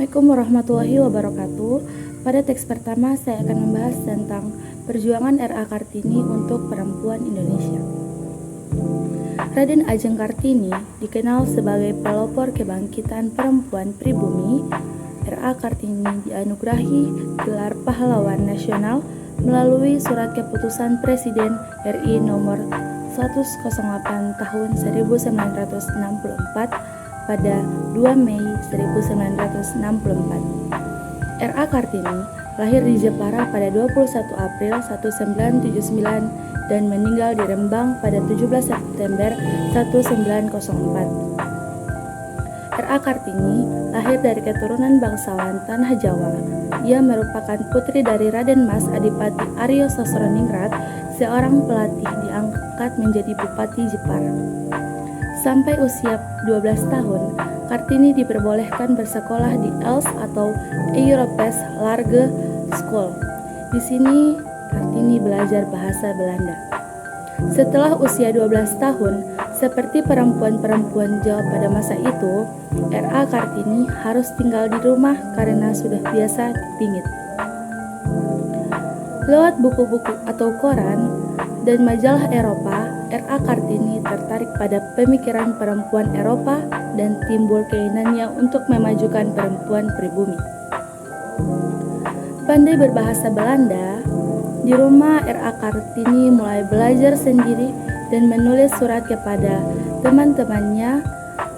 Assalamualaikum warahmatullahi wabarakatuh. Pada teks pertama saya akan membahas tentang perjuangan R.A. Kartini untuk perempuan Indonesia. Raden Ajeng Kartini dikenal sebagai pelopor kebangkitan perempuan pribumi. R.A. Kartini dianugerahi gelar pahlawan nasional melalui surat keputusan Presiden RI nomor 108 tahun 1964 pada 2 Mei 1964. R.A. Kartini lahir di Jepara pada 21 April 1979 dan meninggal di Rembang pada 17 September 1904. R.A. Kartini lahir dari keturunan bangsawan Tanah Jawa. Ia merupakan putri dari Raden Mas Adipati Aryo Sosroningrat, seorang pelatih diangkat menjadi Bupati Jepara. Sampai usia 12 tahun, Kartini diperbolehkan bersekolah di ELS atau Europees Lage School. Di sini, Kartini belajar bahasa Belanda. Setelah usia 12 tahun, seperti perempuan-perempuan Jawa pada masa itu, R.A. Kartini harus tinggal di rumah karena sudah biasa dipingit. Lewat buku-buku atau koran dan majalah Eropa, R.A. Kartini tertarik pada pemikiran perempuan Eropa dan timbul keinginannya untuk memajukan perempuan pribumi. Pandai berbahasa Belanda, di rumah R.A. Kartini mulai belajar sendiri dan menulis surat kepada teman-temannya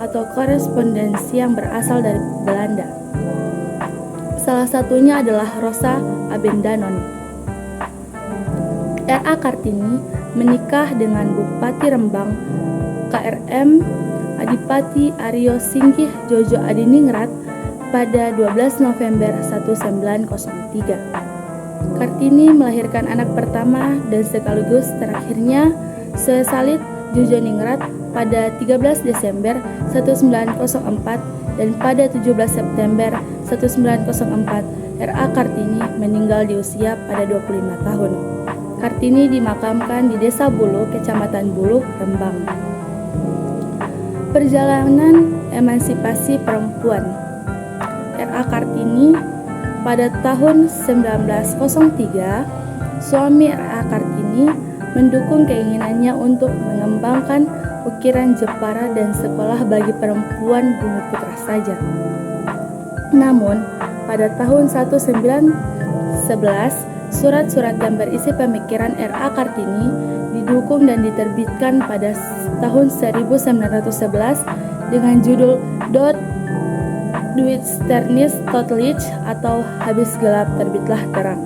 atau korespondensi yang berasal dari Belanda. Salah satunya adalah Rosa Abendanon. R.A. Kartini menikah dengan Bupati Rembang KRM Adipati Aryo Singgih Jojo Adiningrat pada 12 November 1903. Kartini melahirkan anak pertama dan sekaligus terakhirnya Sesalit Jojo Ningrat pada 13 Desember 1904 dan pada 17 September 1904 R.A. Kartini meninggal di usia pada 25 tahun. Kartini dimakamkan di Desa Bulu, Kecamatan Bulu, Rembang. Perjalanan emansipasi perempuan. R.A. Kartini pada tahun 1903, suami R.A. Kartini mendukung keinginannya untuk mengembangkan ukiran Jepara dan sekolah bagi perempuan Bumi Putra saja. Namun, pada tahun 1911, surat-surat dan berisi pemikiran R.A. Kartini didukung dan diterbitkan pada tahun 1911 dengan judul Dot Duisternis tot Licht atau Habis Gelap Terbitlah Terang.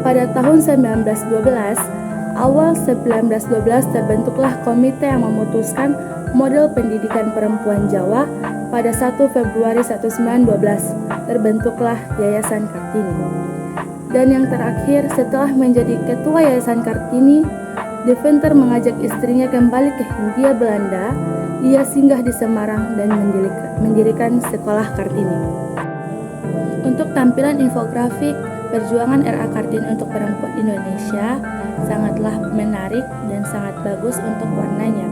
Pada tahun 1912, awal 1912 terbentuklah komite yang memutuskan model pendidikan perempuan Jawa. Pada 1 Februari 1912 terbentuklah Yayasan Kartini. Dan yang terakhir, setelah menjadi ketua Yayasan Kartini, Deventer mengajak istrinya kembali ke Hindia Belanda. Ia singgah di Semarang dan mendirikan sekolah Kartini. Untuk tampilan infografik perjuangan R.A. Kartini untuk perempuan Indonesia sangatlah menarik dan sangat bagus untuk warnanya.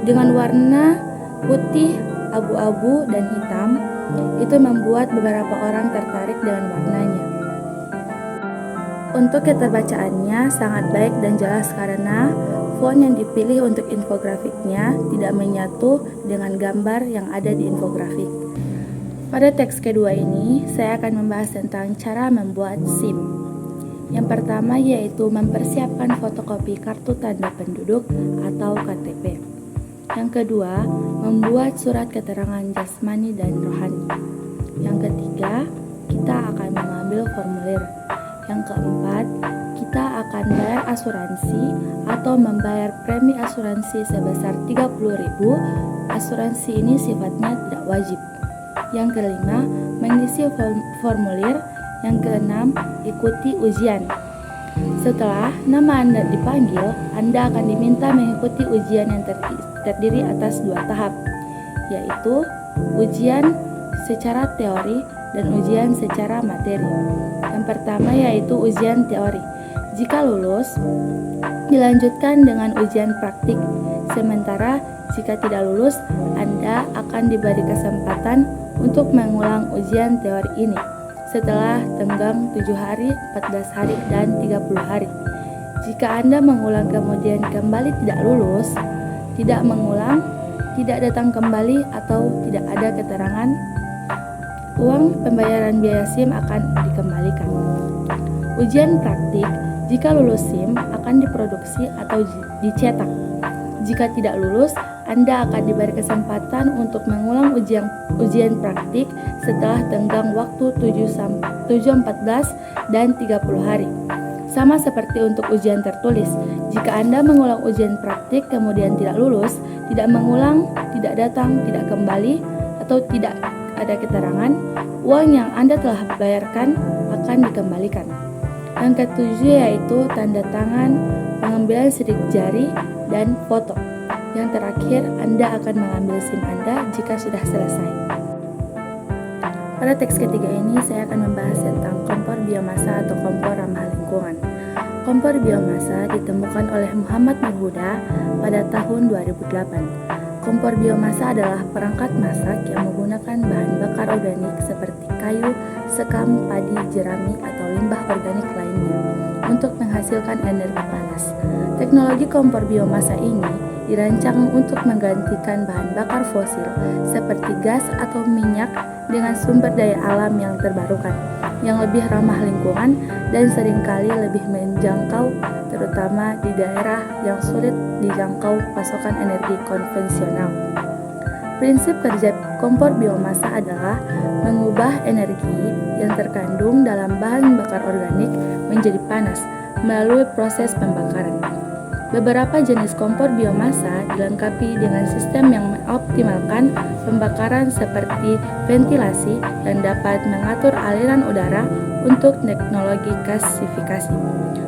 Dengan warna putih, abu-abu, dan hitam, itu membuat beberapa orang tertarik dengan warnanya. Untuk keterbacaannya sangat baik dan jelas karena font yang dipilih untuk infografiknya tidak menyatu dengan gambar yang ada di infografik. Pada teks kedua ini, saya akan membahas tentang cara membuat SIM. Yang pertama yaitu mempersiapkan fotokopi kartu tanda penduduk atau KTP. Yang kedua, membuat surat keterangan jasmani dan rohani. Yang ketiga, kita akan mengambil formulir. Yang keempat, kita akan bayar asuransi atau membayar premi asuransi sebesar 30.000. Asuransi ini sifatnya tidak wajib. Yang kelima, mengisi formulir. Yang keenam, ikuti ujian. Setelah nama Anda dipanggil, Anda akan diminta mengikuti ujian yang terdiri atas 2 tahap, yaitu ujian secara teori dan ujian secara materi. Yang pertama yaitu ujian teori. Jika lulus, dilanjutkan dengan ujian praktik. Sementara jika tidak lulus, Anda akan diberi kesempatan untuk mengulang ujian teori ini setelah tenggang 7 hari, 14 hari, dan 30 hari. Jika Anda mengulang kemudian kembali tidak lulus, tidak mengulang, tidak datang kembali, atau tidak ada keterangan, uang pembayaran biaya SIM akan dikembalikan. Ujian praktik, jika lulus SIM akan diproduksi atau dicetak. Jika tidak lulus, Anda akan diberi kesempatan untuk mengulang ujian praktik setelah tenggang waktu 7, 14, dan 30 hari. Sama seperti untuk ujian tertulis, jika Anda mengulang ujian praktik kemudian tidak lulus, tidak mengulang, tidak datang, tidak kembali, atau tidak ada keterangan, uang yang Anda telah bayarkan akan dikembalikan. Yang ketujuh yaitu tanda tangan, pengambilan sidik jari, dan foto. Yang terakhir, Anda akan mengambil SIM Anda jika sudah selesai. Pada teks ketiga ini, saya akan membahas tentang kompor biomasa atau kompor ramah lingkungan. Kompor biomasa ditemukan oleh Muhammad Nur Huda pada tahun 2008. Kompor biomasa adalah perangkat masak yang menggunakan bahan bakar organik seperti kayu, sekam, padi, jerami, atau limbah organik lainnya untuk menghasilkan energi panas. Teknologi kompor biomasa ini dirancang untuk menggantikan bahan bakar fosil seperti gas atau minyak dengan sumber daya alam yang terbarukan, yang lebih ramah lingkungan dan seringkali lebih menjangkau, terutama di daerah yang sulit dijangkau pasokan energi konvensional. Prinsip kerja kompor biomasa adalah mengubah energi yang terkandung dalam bahan bakar organik menjadi panas melalui proses pembakaran. Beberapa jenis kompor biomasa dilengkapi dengan sistem yang mengoptimalkan pembakaran seperti ventilasi yang dapat mengatur aliran udara untuk teknologi gasifikasi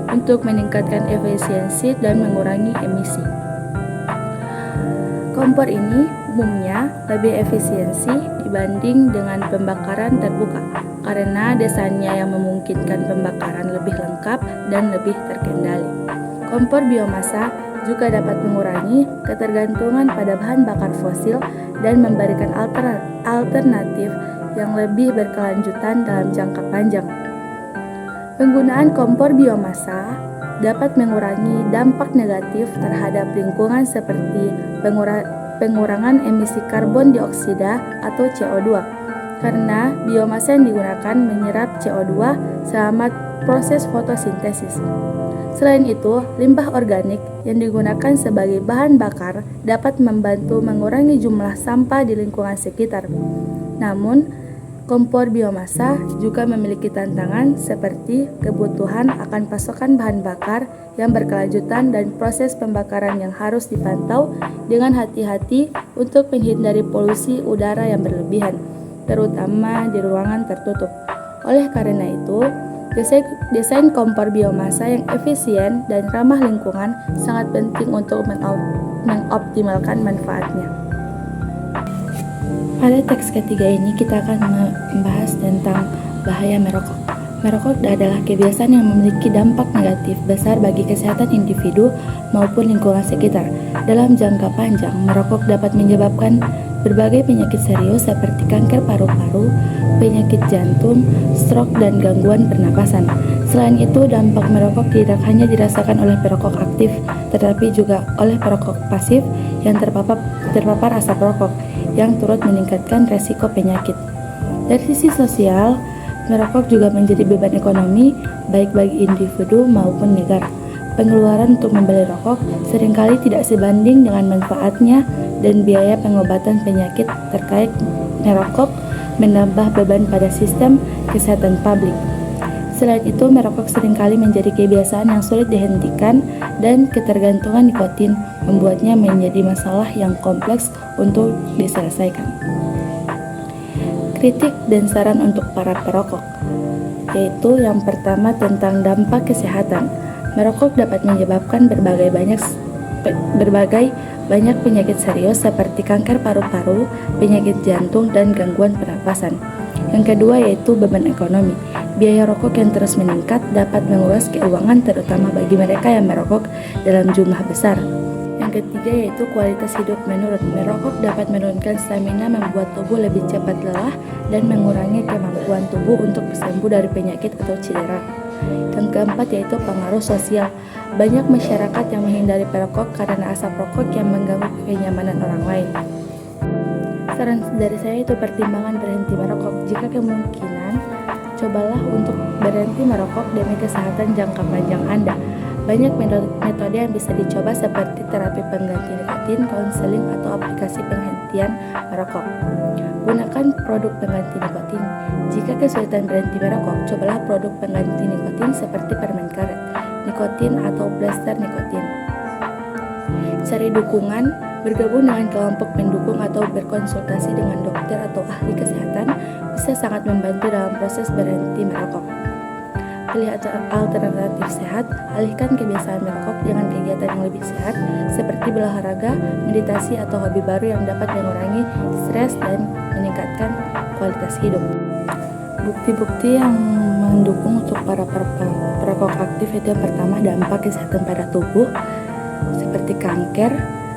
untuk meningkatkan efisiensi dan mengurangi emisi. Kompor ini umumnya lebih efisiensi dibanding dengan pembakaran terbuka karena desainnya yang memungkinkan pembakaran lebih lengkap dan lebih terkendali. Kompor biomasa juga dapat mengurangi ketergantungan pada bahan bakar fosil dan memberikan alternatif yang lebih berkelanjutan dalam jangka panjang. Penggunaan kompor biomasa dapat mengurangi dampak negatif terhadap lingkungan seperti pengurangan emisi karbon dioksida atau CO2 karena biomasa yang digunakan menyerap CO2 selama proses fotosintesis. Selain itu, limbah organik yang digunakan sebagai bahan bakar dapat membantu mengurangi jumlah sampah di lingkungan sekitar. Namun, kompor biomasa juga memiliki tantangan seperti kebutuhan akan pasokan bahan bakar yang berkelanjutan dan proses pembakaran yang harus dipantau dengan hati-hati untuk menghindari polusi udara yang berlebihan, terutama di ruangan tertutup. Oleh karena itu, desain kompor biomasa yang efisien dan ramah lingkungan sangat penting untuk mengoptimalkan manfaatnya. Pada teks ketiga ini kita akan membahas tentang bahaya merokok. Merokok adalah kebiasaan yang memiliki dampak negatif besar bagi kesehatan individu maupun lingkungan sekitar. Dalam jangka panjang, merokok dapat menyebabkan berbagai penyakit serius seperti kanker paru-paru, penyakit jantung, stroke, dan gangguan pernapasan. Selain itu, dampak merokok tidak hanya dirasakan oleh perokok aktif, tetapi juga oleh perokok pasif yang terpapar asap rokok, yang turut meningkatkan resiko penyakit. Dari sisi sosial, merokok juga menjadi beban ekonomi, baik bagi individu maupun negara. Pengeluaran untuk membeli rokok seringkali tidak sebanding dengan manfaatnya dan biaya pengobatan penyakit terkait merokok menambah beban pada sistem kesehatan publik. Selain itu, merokok seringkali menjadi kebiasaan yang sulit dihentikan dan ketergantungan nikotin membuatnya menjadi masalah yang kompleks untuk diselesaikan. Kritik dan saran untuk para perokok, yaitu yang pertama tentang dampak kesehatan. Merokok dapat menyebabkan berbagai banyak penyakit serius seperti kanker paru-paru, penyakit jantung, dan gangguan pernapasan. Yang kedua yaitu beban ekonomi. Biaya rokok yang terus meningkat dapat menguras keuangan terutama bagi mereka yang merokok dalam jumlah besar. Yang Yang ketiga yaitu kualitas hidup. Menurut merokok dapat menurunkan stamina, membuat tubuh lebih cepat lelah, dan mengurangi kemampuan tubuh untuk sembuh dari penyakit atau cedera. Yang keempat yaitu pengaruh sosial. Banyak masyarakat yang menghindari perokok karena asap rokok yang mengganggu kenyamanan orang lain. Saran dari saya itu pertimbangan berhenti merokok. Jika kemungkinan, cobalah untuk berhenti merokok demi kesehatan jangka panjang Anda. Banyak metode yang bisa dicoba seperti terapi pengganti nikotin, konseling, atau aplikasi penghentian merokok. Gunakan produk pengganti nikotin. Jika kesulitan berhenti merokok, cobalah produk pengganti nikotin seperti permen karet, nikotin, atau plester nikotin. Cari dukungan, bergabung dengan kelompok pendukung atau berkonsultasi dengan dokter atau ahli kesehatan bisa sangat membantu dalam proses berhenti merokok. Pilih alternatif sehat, alihkan kebiasaan merokok dengan kegiatan yang lebih sehat seperti berolahraga, meditasi, atau hobi baru yang dapat mengurangi stres dan meningkatkan kualitas hidup. Bukti-bukti yang mendukung untuk para perokok aktif itu yang pertama, dampak kesehatan pada tubuh seperti kanker.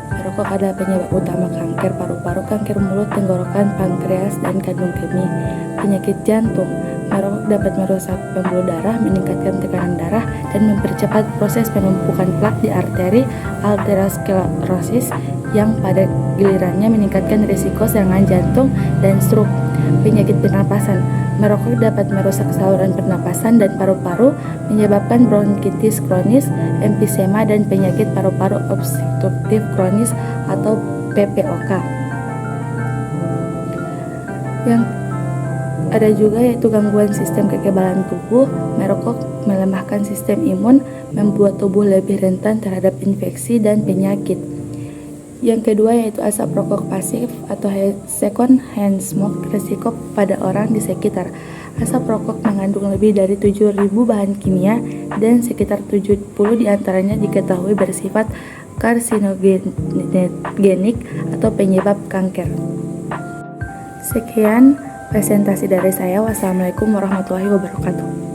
Merokok adalah penyebab utama kanker paru-paru, kanker mulut, tenggorokan, pankreas, dan kandung kemih. Penyakit jantung. Merokok dapat merusak pembuluh darah, meningkatkan tekanan darah, dan mempercepat proses penumpukan plak di arteri, aterosklerosis, yang pada gilirannya meningkatkan risiko serangan jantung dan stroke. Penyakit pernapasan. Merokok dapat merusak saluran pernapasan dan paru-paru, menyebabkan bronkitis kronis, emfisema, dan penyakit paru-paru obstruktif kronis atau PPOK. Yang ada juga yaitu gangguan sistem kekebalan tubuh. Merokok melemahkan sistem imun, membuat tubuh lebih rentan terhadap infeksi dan penyakit. Yang kedua yaitu asap rokok pasif atau second hand smoke, risiko pada orang di sekitar. Asap rokok mengandung lebih dari 7.000 bahan kimia dan sekitar 70 diantaranya diketahui bersifat karsinogenik atau penyebab kanker. Sekian presentasi dari saya. Wassalamualaikum warahmatullahi wabarakatuh.